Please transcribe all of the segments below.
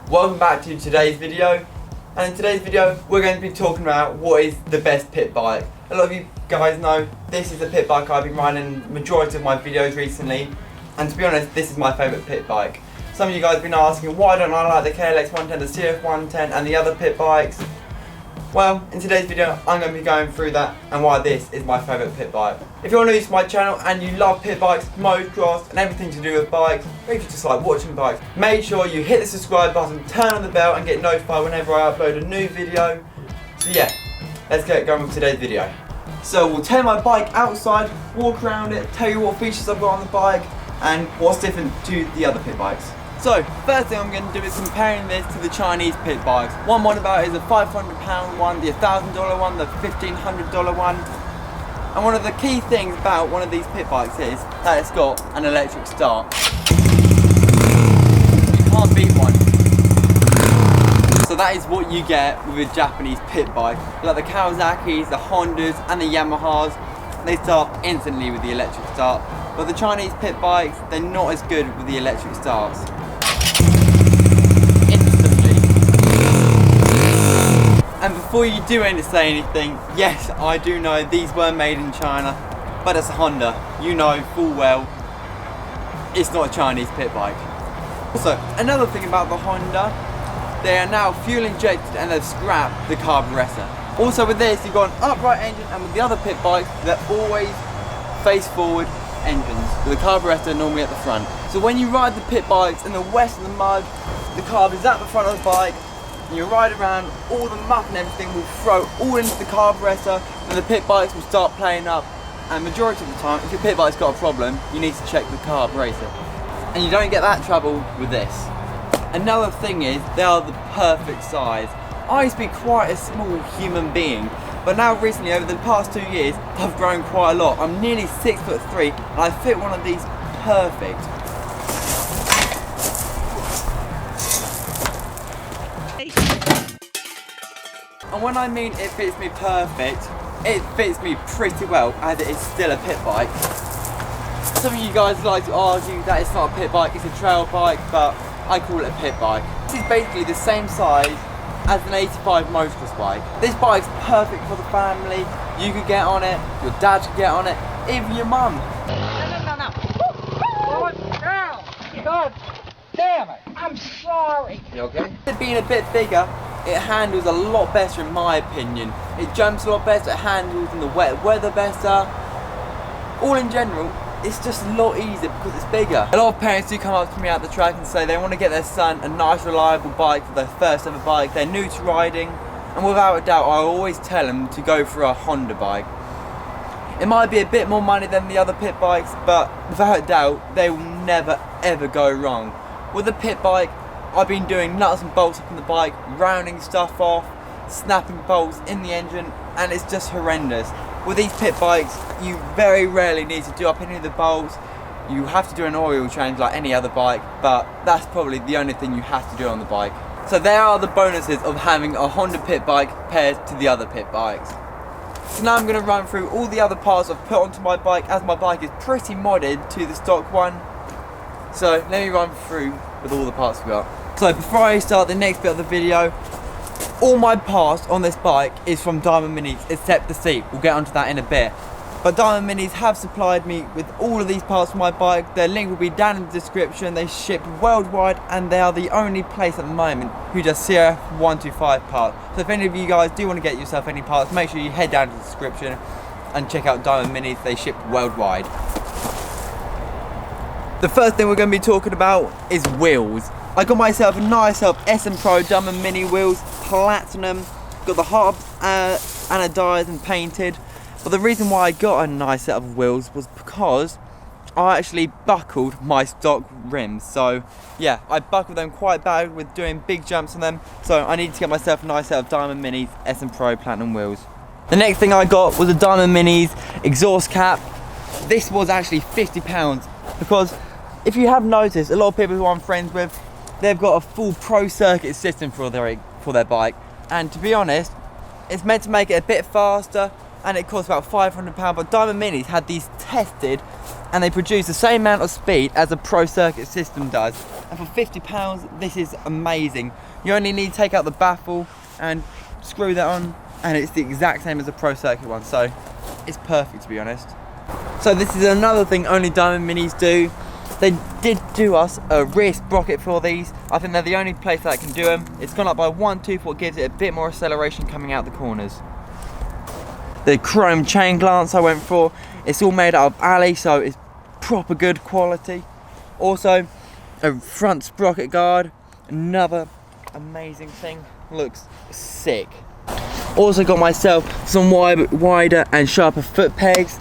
Welcome back to today's video, and in today's video we're going to be talking about what is the best pit bike. A lot of you guys know this is the pit bike I've been riding the majority of my videos recently, and to be honest this is my favourite pit bike. Some of you guys have been asking why don't I like the KLX 110, the CF 110 and the other pit bikes. Well, in today's video I'm going to be going through that and why this is my favourite pit bike. If you're new to my channel and you love pit bikes, motocross and everything to do with bikes, or if you just like watching bikes, make sure you hit the subscribe button, turn on the bell and get notified whenever I upload a new video. So yeah, let's get going with today's video. So we'll take my bike outside, walk around it, tell you what features I've got on the bike and what's different to the other pit bikes. So, first thing I'm going to do is comparing this to the Chinese pit bikes. One I'm on about is a £500 one, the $1,000 one, the $1,500 one. And one of the key things about one of these pit bikes is that it's got an electric start. You can't beat one. So that is what you get with a Japanese pit bike. Like the Kawasaki's, the Hondas and the Yamahas, they start instantly with the electric start. But the Chinese pit bikes, they're not as good with the electric starts. And before you do say anything, yes, I do know these were made in China, but it's a Honda. You know full well it's not a Chinese pit bike. Also, another thing about the Honda, they are now fuel injected and they've scrapped the carburetor. Also with this, you've got an upright engine, and with the other pit bikes, they're always face forward engines, with the carburetor normally at the front. So when you ride the pit bikes in the west of the mud, the carb is at the front of the bike, and you ride around, all the muck and everything will throw all into the carburetor, and the pit bikes will start playing up. And majority of the time, if your pit bike's got a problem, you need to check the carburetor. And you don't get that trouble with this. Another thing is, they are the perfect size. I used to be quite a small human being, but now recently, over the past 2 years, I've grown quite a lot. I'm nearly 6'3", and I fit one of these perfect. And when I mean it fits me perfect, it fits me pretty well, as it is still a pit bike. Some of you guys like to argue that it's not a pit bike, it's a trail bike, but I call it a pit bike. This is basically the same size as an 85 motocross bike. This bike's perfect for the family. You could get on it, your dad could get on it, even your mum. No. Slow it down. God damn it. I'm sorry. You okay? It being a bit bigger, it handles a lot better in my opinion. It jumps a lot better, it handles in the wet weather better. All in general, it's just a lot easier because it's bigger. A lot of parents do come up to me at the track and say they want to get their son a nice reliable bike for their first ever bike. They're new to riding, and without a doubt I always tell them to go for a Honda bike. It might be a bit more money than the other pit bikes, but without a doubt they will never ever go wrong. With a pit bike, I've been doing nuts and bolts up on the bike, rounding stuff off, snapping bolts in the engine, and it's just horrendous. With these pit bikes, you very rarely need to do up any of the bolts. You have to do an oil change like any other bike, but that's probably the only thing you have to do on the bike. So there are the bonuses of having a Honda pit bike compared to the other pit bikes. So now I'm going to run through all the other parts I've put onto my bike, as my bike is pretty modded to the stock one. So let me run through with all the parts we've got. So before I start the next bit of the video, all my parts on this bike is from Diamond Minis, except the seat. We'll get onto that in a bit. But Diamond Minis have supplied me with all of these parts for my bike. Their link will be down in the description. They ship worldwide, and they are the only place at the moment who does CRF 125 parts. So if any of you guys do want to get yourself any parts, make sure you head down to the description and check out Diamond Minis. They ship worldwide. The first thing we're going to be talking about is wheels. I got myself a nice SM Pro Diamond Mini wheels, platinum. Got the hubs anodized and painted. But the reason why I got a nice set of wheels was because I actually buckled my stock rims. So yeah, I buckled them quite bad with doing big jumps on them. So I needed to get myself a nice set of Diamond Minis SM Pro Platinum wheels. The next thing I got was a Diamond Minis exhaust cap. This was actually £50 because if you have noticed, a lot of people who I'm friends with, they've got a full pro circuit system for their bike, and to be honest, it's meant to make it a bit faster, and it costs about £500. But Diamond Minis had these tested, and they produce the same amount of speed as a pro circuit system does. and for £50 this is amazing. You only need to take out the baffle and screw that on, and it's the exact same as a Pro Circuit one, so it's perfect, to be honest. So this is another thing only Diamond Minis do. They did do us a rear sprocket for these. I think they're the only place that can do them. It's gone up by 1 tooth, what gives it a bit more acceleration coming out the corners. The chrome chain glance I went for, it's all made out of alley, so it's proper good quality. Also, a front sprocket guard, another amazing thing, looks sick. Also got myself some wider and sharper foot pegs,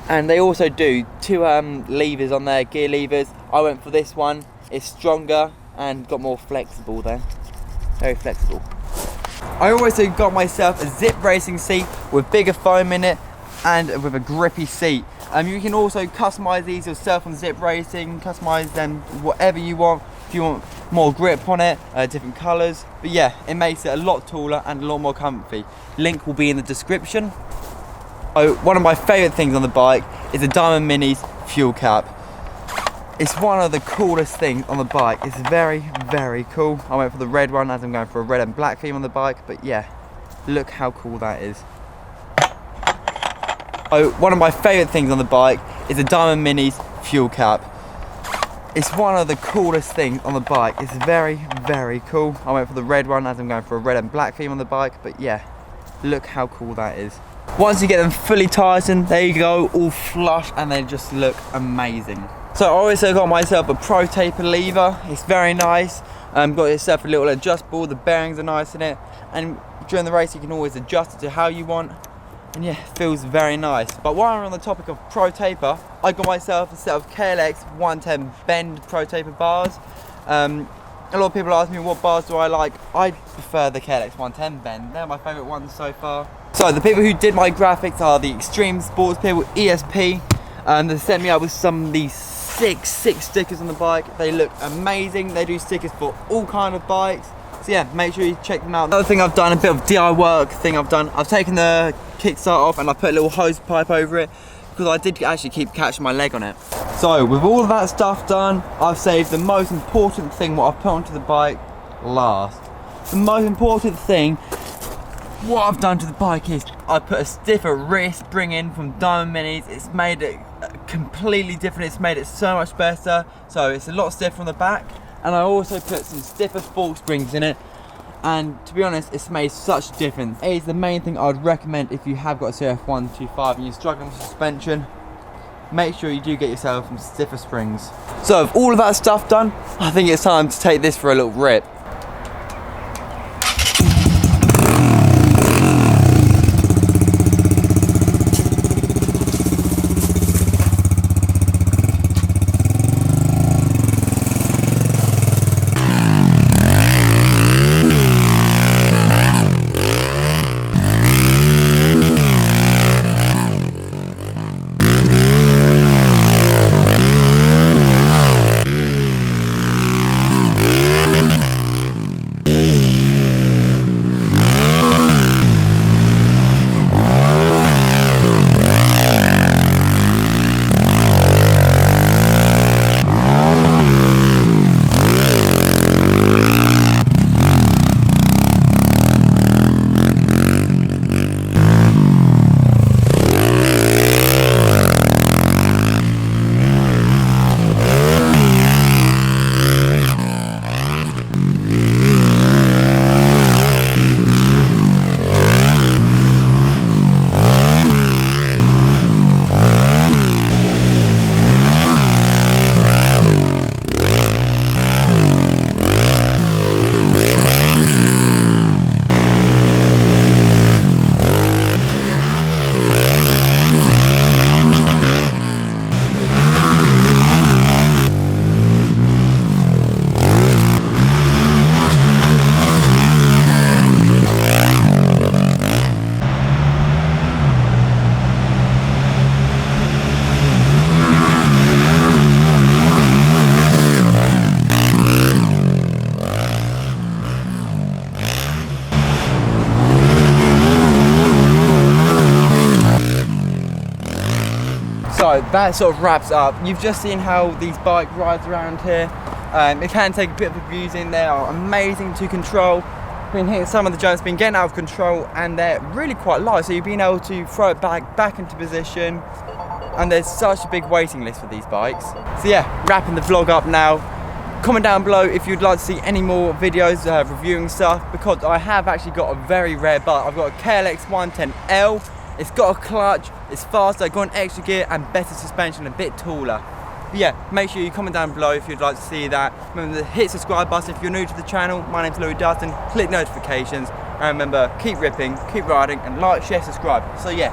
and they also do 2 levers on there, gear levers. I went for this one, it's stronger and got more flexible there, very flexible. I also got myself a zip racing seat with bigger foam in it and with a grippy seat. You can also customise these yourself on Zip Racing, customise them whatever you want. If you want more grip on it, different colours. But yeah, it makes it a lot taller and a lot more comfy. Link will be in the description. Oh, one of my favourite things on the bike is the Diamond Minis fuel cap. It's one of the coolest things on the bike. It's very, very cool. I went for the red one as I'm going for a red and black theme on the bike, but yeah, look how cool that is. Oh, one of my favourite things on the bike is the Diamond Minis fuel cap. It's one of the coolest things on the bike. It's very, very cool. I went for the red one as I'm going for a red and black theme on the bike, but yeah, look how cool that is. Once you get them fully tightened, there you go, all flush, and they just look amazing. So I also got myself a Pro Taper lever. It's very nice. Got yourself a little adjustable, the bearings are nice in it, and during the race you can always adjust it to how you want. And yeah, it feels very nice. But while we're on the topic of Pro Taper, I got myself a set of KLX 110 bend Pro Taper bars. A lot of people ask me what bars do I like. I prefer the KLX 110 bend. They're my favourite ones so far. So the people who did my graphics are the Extreme Sports people, ESP. They sent me out with some of these sick stickers on the bike. They look amazing. They do stickers for all kind of bikes. So yeah, make sure you check them out. Another thing I've done, a bit of DIY work thing I've done, I've taken the kickstart off and I put a little hose pipe over it because I did actually keep catching my leg on it. So with all of that stuff done, I've saved the most important thing, what I've put onto the bike last. The most important thing, what I've done to the bike is I put a stiffer rear spring in from Diamond Minis. It's made it completely different, it's made it so much better. So it's a lot stiffer on the back. And I also put some stiffer fork springs in it, and to be honest, it's made such a difference. It is the main thing I'd recommend if you have got a CF 125 and you're struggling with suspension. Make sure you do get yourself some stiffer springs. So with all of that stuff done, I think it's time to take this for a little rip. So that sort of wraps up. You've just seen how these bike rides around here. It can take a bit of abusing. They are amazing to control. Been hitting some of the jumps, been getting out of control, and they're really quite light, so you've been able to throw it back into position, and there's such a big waiting list for these bikes. So yeah, wrapping the vlog up now. Comment down below if you'd like to see any more videos reviewing stuff, because I have actually got a very rare bike. I've got a KLX 110L. It's got a clutch, it's faster, got an extra gear and better suspension, a bit taller. But yeah, make sure you comment down below if you'd like to see that. Remember to hit subscribe button if you're new to the channel. My name's Louis Dutton. Click notifications, and remember, keep ripping, keep riding, and like, share, subscribe. So yeah,